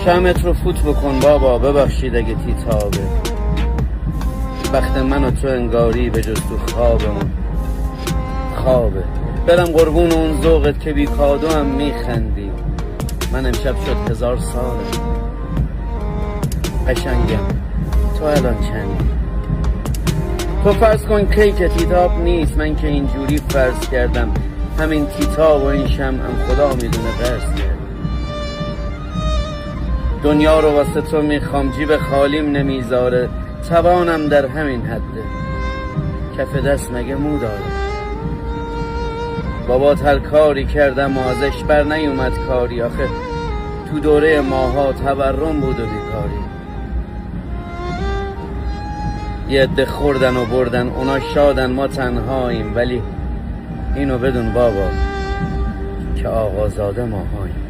شمعت رو فوت بکن بابا، ببخشید اگه تیتابه. بخت من و تو انگاری به جز تو خوابمون خوابه. برم قربون اون ذوقت که بی کادو هم میخندی. من امشب شد 1000 ساله. قشنگم تو الان چندی؟ تو فرض کن کیک تیتاب نیست، من که اینجوری فرض کردم. همین تیتاب و این شمعم خدا میدونه قرض کرد. دنیا رو واسه تو میخوام، جیب خالیم نمیذاره. توانم در همین حده، کف دست مگه مو داره. بابات هر کاری کردم و ازش بر نیومد کاری. آخه تو دوره ماها تورم بود و بیکاری. یه عده خوردن و بردن، اونا شادن ما تنهاییم. ولی اینو بدون بابا که آقازاده ماهاییم.